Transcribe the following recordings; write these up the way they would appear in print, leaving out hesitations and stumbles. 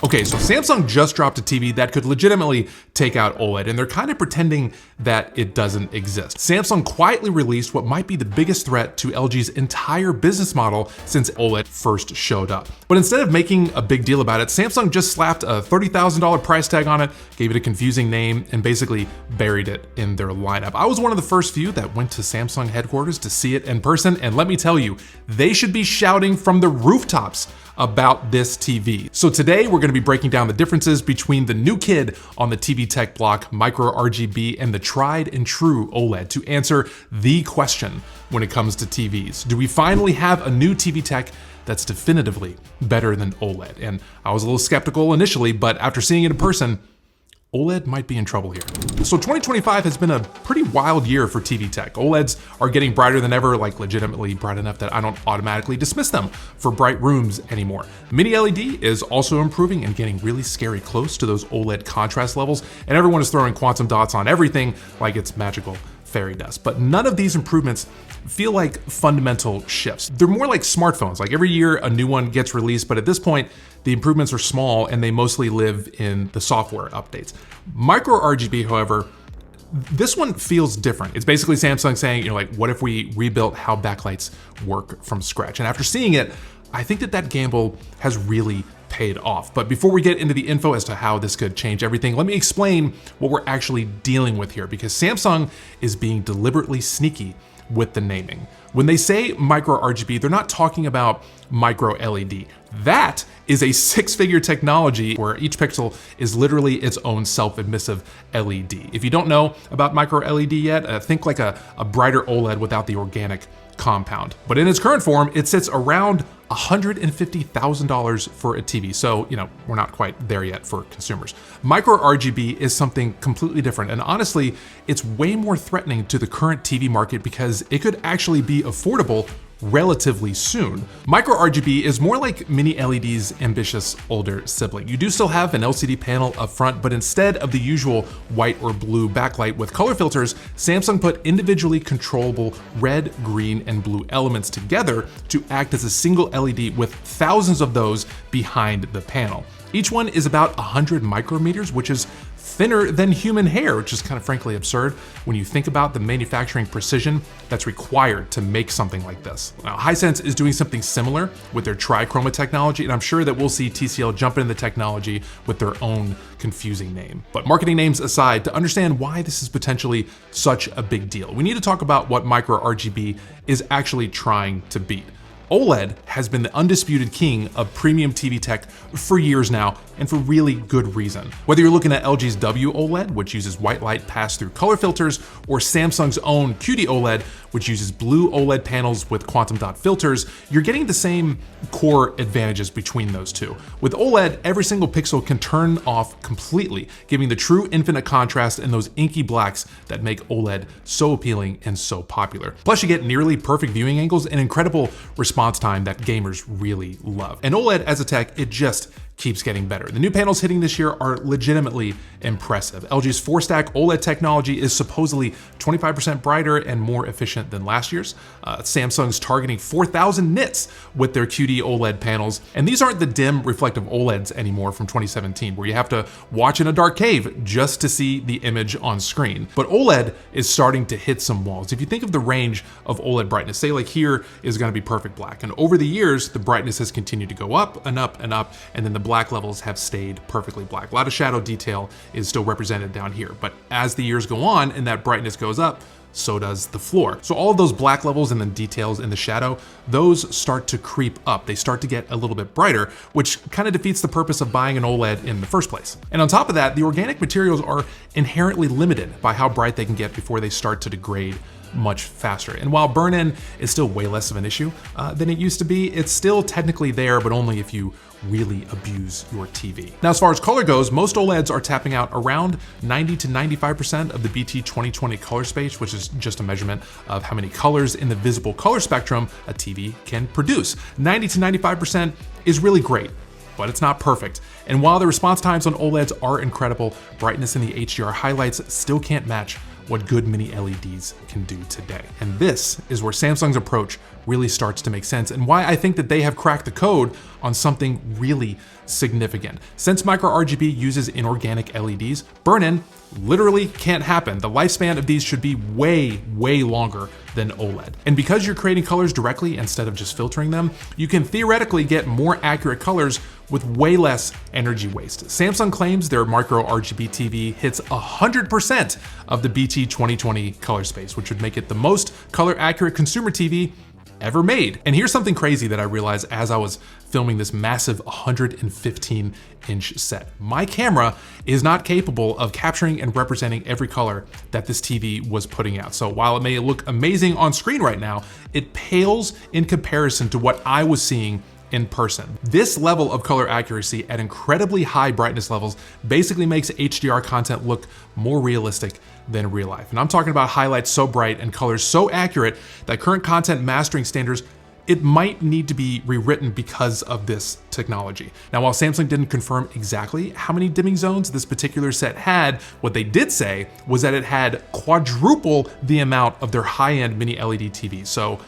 Okay, so Samsung just dropped a TV that could legitimately take out OLED, and they're kind of pretending that it doesn't exist. Samsung quietly released what might be the biggest threat to LG's entire business model since OLED first showed up. But instead of making a big deal about it, Samsung just slapped a $30,000 price tag on it, gave it a confusing name, and basically buried it in their lineup. I was one of the first few that went to Samsung headquarters to see it in person, and let me tell you, they should be shouting from the rooftops about this TV. So today we're gonna be breaking down the differences between the new kid on the TV tech block, microRGB, and the tried and true OLED to answer the question when it comes to TVs. Do we finally have a new TV tech that's definitively better than OLED? And I was a little skeptical initially, but after seeing it in person, OLED might be in trouble here. So 2025 has been a pretty wild year for TV tech. OLEDs are getting brighter than ever, like legitimately bright enough that I don't automatically dismiss them for bright rooms anymore. Mini LED is also improving and getting really scary close to those OLED contrast levels, and everyone is throwing quantum dots on everything like it's magical fairy dust. But none of these improvements feel like fundamental shifts. They're more like smartphones. Like every year a new one gets released, but at this point, the improvements are small and they mostly live in the software updates. MicroRGB, however, this one feels different. It's basically Samsung saying, like, what if we rebuilt how backlights work from scratch? And after seeing it, I think that gamble has really paid off. But before we get into the info as to how this could change everything, let me explain what we're actually dealing with here, because Samsung is being deliberately sneaky with the naming. When they say microRGB, they're not talking about micro LED. That is a six-figure technology where each pixel is literally its own self-emissive LED. If you don't know about micro LED yet, think like a brighter OLED without the organic compound. But in its current form, it sits around $150,000 for a TV. So, we're not quite there yet for consumers. MicroRGB is something completely different. And honestly, it's way more threatening to the current TV market because it could actually be affordable relatively soon. MicroRGB is more like Mini LED's ambitious older sibling. You do still have an LCD panel up front, but instead of the usual white or blue backlight with color filters, Samsung put individually controllable red, green, and blue elements together to act as a single LED with thousands of those behind the panel. Each one is about 100 micrometers, which is thinner than human hair, which is kind of frankly absurd when you think about the manufacturing precision that's required to make something like this. Now, Hisense is doing something similar with their trichroma technology, and I'm sure that we'll see TCL jump into the technology with their own confusing name. But marketing names aside, to understand why this is potentially such a big deal, we need to talk about what microRGB is actually trying to beat. OLED has been the undisputed king of premium TV tech for years now, and for really good reason. Whether you're looking at LG's W-OLED, which uses white light passed through color filters, or Samsung's own QD OLED, which uses blue OLED panels with quantum dot filters, you're getting the same core advantages between those two. With OLED, every single pixel can turn off completely, giving the true infinite contrast and those inky blacks that make OLED so appealing and so popular. Plus, you get nearly perfect viewing angles and incredible response time that gamers really love. And OLED as a tech, it just keeps getting better. The new panels hitting this year are legitimately impressive. LG's 4-stack OLED technology is supposedly 25% brighter and more efficient than last year's. Samsung's targeting 4,000 nits with their QD OLED panels. And these aren't the dim reflective OLEDs anymore from 2017, where you have to watch in a dark cave just to see the image on screen. But OLED is starting to hit some walls. If you think of the range of OLED brightness, say like here is gonna be perfect black. And over the years, the brightness has continued to go up and up and up, and then the black levels have stayed perfectly black. A lot of shadow detail is still represented down here, but as the years go on and that brightness goes up, so does the floor. So all of those black levels and then details in the shadow, those start to creep up. They start to get a little bit brighter, which kind of defeats the purpose of buying an OLED in the first place. And on top of that, the organic materials are inherently limited by how bright they can get before they start to degrade much faster. And while burn-in is still way less of an issue than it used to be, it's still technically there, but only if you really abuse your TV. Now, as far as color goes, most OLEDs are tapping out around 90 to 95% of the BT 2020 color space, which is just a measurement of how many colors in the visible color spectrum a TV can produce. 90 to 95% is really great, but it's not perfect. And while the response times on OLEDs are incredible, brightness in the HDR highlights still can't match what good mini LEDs can do today. And this is where Samsung's approach really starts to make sense, and why I think that they have cracked the code on something really significant. Since microRGB uses inorganic LEDs, burn-in literally can't happen. The lifespan of these should be way, way longer than OLED. And because you're creating colors directly instead of just filtering them, you can theoretically get more accurate colors with way less energy waste. Samsung claims their microRGB TV hits 100% of the BT 2020 color space, which would make it the most color accurate consumer TV ever made. And here's something crazy that I realized as I was filming this massive 115-inch set. My camera is not capable of capturing and representing every color that this TV was putting out. So while it may look amazing on screen right now, it pales in comparison to what I was seeing in person. This level of color accuracy at incredibly high brightness levels basically makes HDR content look more realistic than real life. And I'm talking about highlights so bright and colors so accurate that current content mastering standards, it might need to be rewritten because of this technology. Now, while Samsung didn't confirm exactly how many dimming zones this particular set had, what they did say was that it had quadruple the amount of their high-end mini LED TVs. So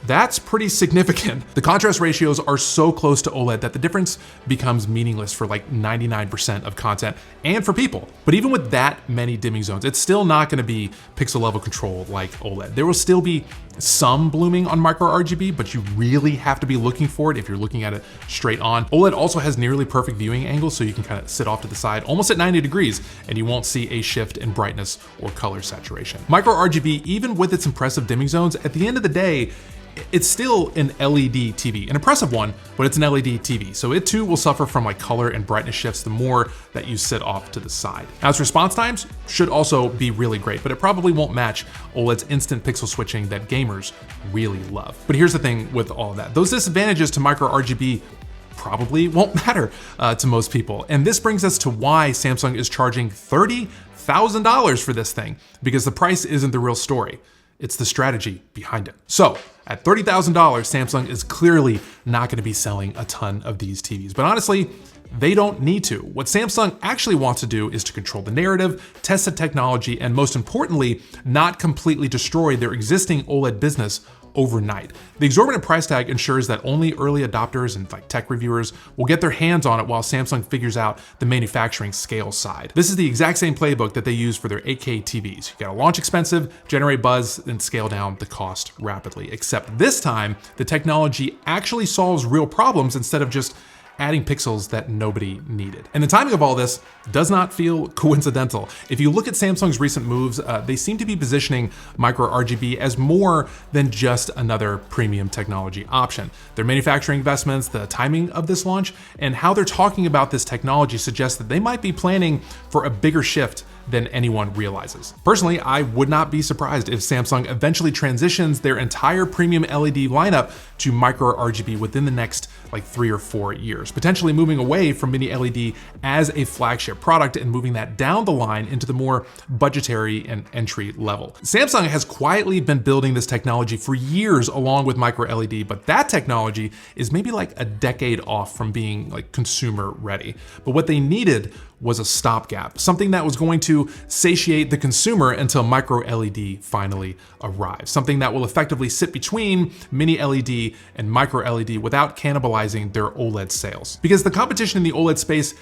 that's pretty significant. The contrast ratios are so close to OLED that the difference becomes meaningless for like 99% of content and for people. But even with that many dimming zones, it's still not gonna be pixel level control like OLED. There will still be some blooming on microRGB, but you really have to be looking for it if you're looking at it straight on. OLED also has nearly perfect viewing angles, so you can kind of sit off to the side almost at 90 degrees and you won't see a shift in brightness or color saturation. MicroRGB, even with its impressive dimming zones, at the end of the day, it's still an LED TV, an impressive one, but it's an LED TV. So it too will suffer from like color and brightness shifts the more that you sit off to the side. Now its response times should also be really great, but it probably won't match OLED's instant pixel switching that gamers really love. But here's the thing with all of that. Those disadvantages to microRGB probably won't matter to most people. And this brings us to why Samsung is charging $30,000 for this thing, because the price isn't the real story. It's the strategy behind it. So at $30,000, Samsung is clearly not going to be selling a ton of these TVs. But honestly, they don't need to. What Samsung actually wants to do is to control the narrative, test the technology, and most importantly, not completely destroy their existing OLED business overnight. The exorbitant price tag ensures that only early adopters and like tech reviewers will get their hands on it while Samsung figures out the manufacturing scale side. This is the exact same playbook that they use for their 8K TVs. You gotta launch expensive, generate buzz, and scale down the cost rapidly. Except this time, the technology actually solves real problems instead of just adding pixels that nobody needed. And the timing of all this does not feel coincidental. If you look at Samsung's recent moves, they seem to be positioning microRGB as more than just another premium technology option. Their manufacturing investments, the timing of this launch, and how they're talking about this technology suggests that they might be planning for a bigger shift than anyone realizes. Personally, I would not be surprised if Samsung eventually transitions their entire premium LED lineup to microRGB within the next like 3 or 4 years, potentially moving away from mini LED as a flagship product and moving that down the line into the more budgetary and entry level. Samsung has quietly been building this technology for years along with micro LED, but that technology is maybe like a decade off from being like consumer ready. But what they needed was a stopgap, something that was going to satiate the consumer until micro LED finally arrives, something that will effectively sit between mini LED and micro LED without cannibalizing their OLED sales. Because the competition in the OLED space,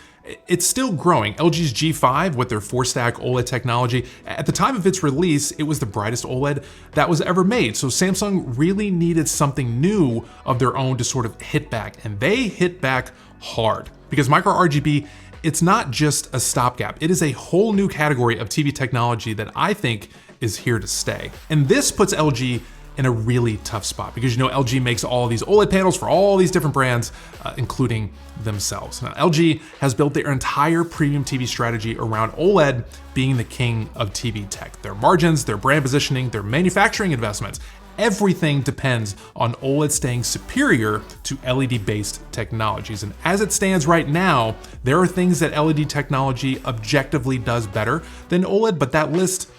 it's still growing. LG's G5 with their 4-stack OLED technology, at the time of its release, it was the brightest OLED that was ever made. So Samsung really needed something new of their own to sort of hit back, and they hit back hard. Because microRGB, it's not just a stopgap. It is a whole new category of TV technology that I think is here to stay. And this puts LG in a really tough spot because, you know, LG makes all these OLED panels for all these different brands, including themselves. Now, LG has built their entire premium TV strategy around OLED being the king of TV tech. Their margins, their brand positioning, their manufacturing investments, everything depends on OLED staying superior to LED-based technologies. And as it stands right now, there are things that LED technology objectively does better than OLED, but that list,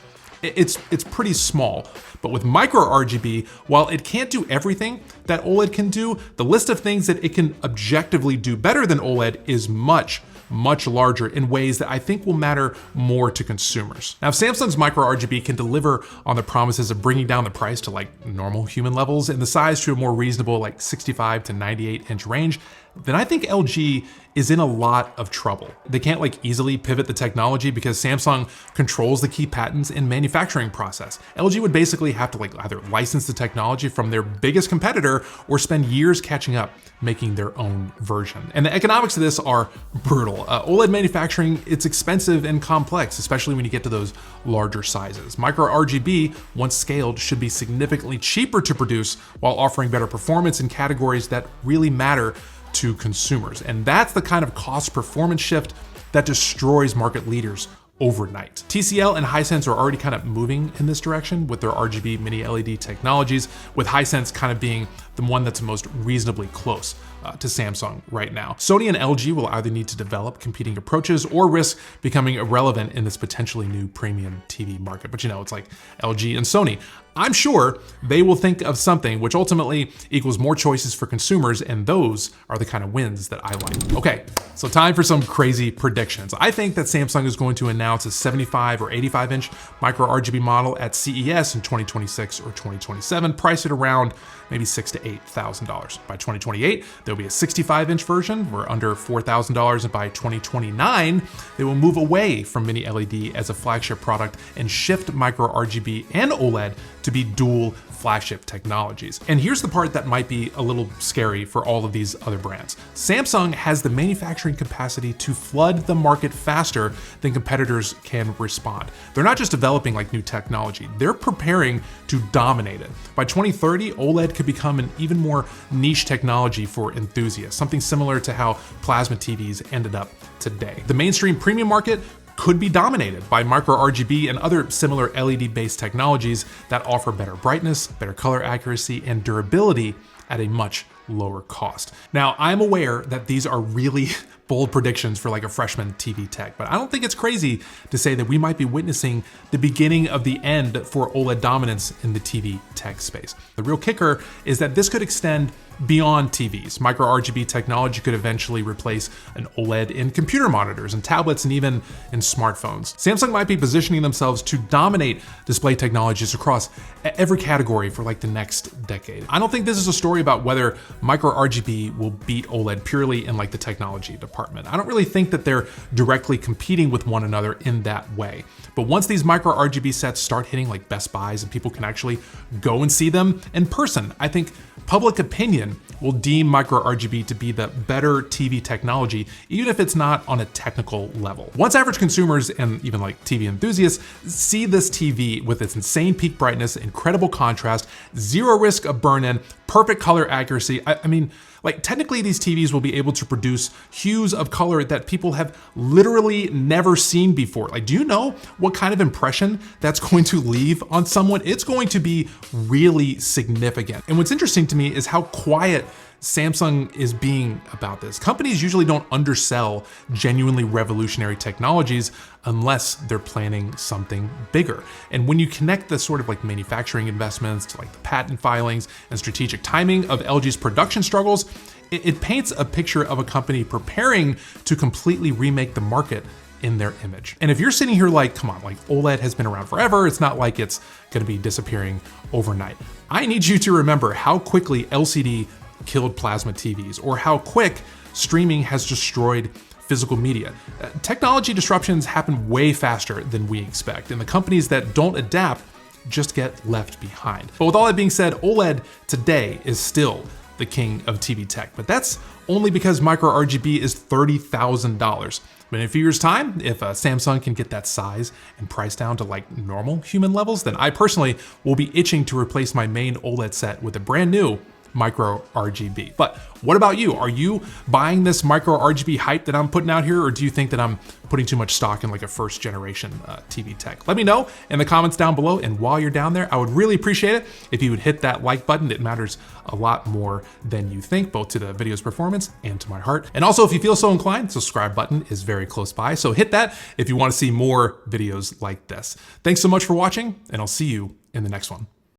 it's pretty small. But with microRGB, while it can't do everything that OLED can do, the list of things that it can objectively do better than OLED is much, much larger in ways that I think will matter more to consumers. Now, if Samsung's microRGB can deliver on the promises of bringing down the price to like normal human levels and the size to a more reasonable like 65 to 98 inch range, then I think LG is in a lot of trouble. They can't like easily pivot the technology because Samsung controls the key patents in manufacturing process. LG would basically have to like either license the technology from their biggest competitor or spend years catching up making their own version. And the economics of this are brutal. OLED manufacturing, it's expensive and complex, especially when you get to those larger sizes. microRGB, once scaled, should be significantly cheaper to produce while offering better performance in categories that really matter to consumers. And that's the kind of cost performance shift that destroys market leaders overnight. TCL and Hisense are already kind of moving in this direction with their RGB mini LED technologies, with Hisense kind of being the one that's most reasonably close to Samsung right now. Sony and LG will either need to develop competing approaches or risk becoming irrelevant in this potentially new premium TV market. But you know, it's like LG and Sony. I'm sure they will think of something which ultimately equals more choices for consumers, and those are the kind of wins that I like. Okay, so time for some crazy predictions. I think that Samsung is going to announce a 75 or 85 inch microRGB model at CES in 2026 or 2027, priced at around maybe $6,000 to $8,000. By 2028, there'll be a 65 inch version, we're under $4,000, and by 2029, they will move away from mini LED as a flagship product and shift microRGB and OLED to be dual flagship technologies. And here's the part that might be a little scary for all of these other brands. Samsung has the manufacturing capacity to flood the market faster than competitors can respond. They're not just developing like new technology, they're preparing to dominate it. By 2030, OLED could become an even more niche technology for enthusiasts, something similar to how plasma TVs ended up today. The mainstream premium market could be dominated by microRGB and other similar LED-based technologies that offer better brightness, better color accuracy, and durability at a much lower cost. Now, I'm aware that these are really bold predictions for like a freshman TV tech, but I don't think it's crazy to say that we might be witnessing the beginning of the end for OLED dominance in the TV tech space. The real kicker is that this could extend beyond TVs. microRGB technology could eventually replace an OLED in computer monitors and tablets and even in smartphones. Samsung might be positioning themselves to dominate display technologies across every category for like the next decade. I don't think this is a story about whether microRGB will beat OLED purely in like the technology department. I don't really think that they're directly competing with one another in that way. But once these microRGB sets start hitting like Best Buys and people can actually go and see them in person, I think public opinion will deem microRGB to be the better TV technology, even if it's not on a technical level. Once average consumers and even like TV enthusiasts see this TV with its insane peak brightness, incredible contrast, zero risk of burn-in, perfect color accuracy, I mean, like technically these TVs will be able to produce hues of color that people have literally never seen before. Like, do you know what kind of impression that's going to leave on someone? It's going to be really significant. And what's interesting to me is how quiet Samsung is being about this. Companies usually don't undersell genuinely revolutionary technologies unless they're planning something bigger. And when you connect the sort of like manufacturing investments to like the patent filings and strategic timing of LG's production struggles, it paints a picture of a company preparing to completely remake the market in their image. And if you're sitting here like, come on, like OLED has been around forever, it's not like it's gonna be disappearing overnight. I need you to remember how quickly LCD killed plasma TVs, or how quick streaming has destroyed physical media. Technology disruptions happen way faster than we expect, and the companies that don't adapt just get left behind. But with all that being said, OLED today is still the king of TV tech, but that's only because microRGB is $30,000. But in a few years' time, if Samsung can get that size and price down to like normal human levels, then I personally will be itching to replace my main OLED set with a brand new microRGB. But what about you? Are you buying this microRGB hype that I'm putting out here, or do you think that I'm putting too much stock in like a first generation TV tech? Let me know in the comments down below, and while you're down there, I would really appreciate it if you would hit that like button. It matters a lot more than you think, both to the video's performance and to my heart. And also, if you feel so inclined, the subscribe button is very close by, so hit that if you want to see more videos like this. Thanks so much for watching, and I'll see you in the next one.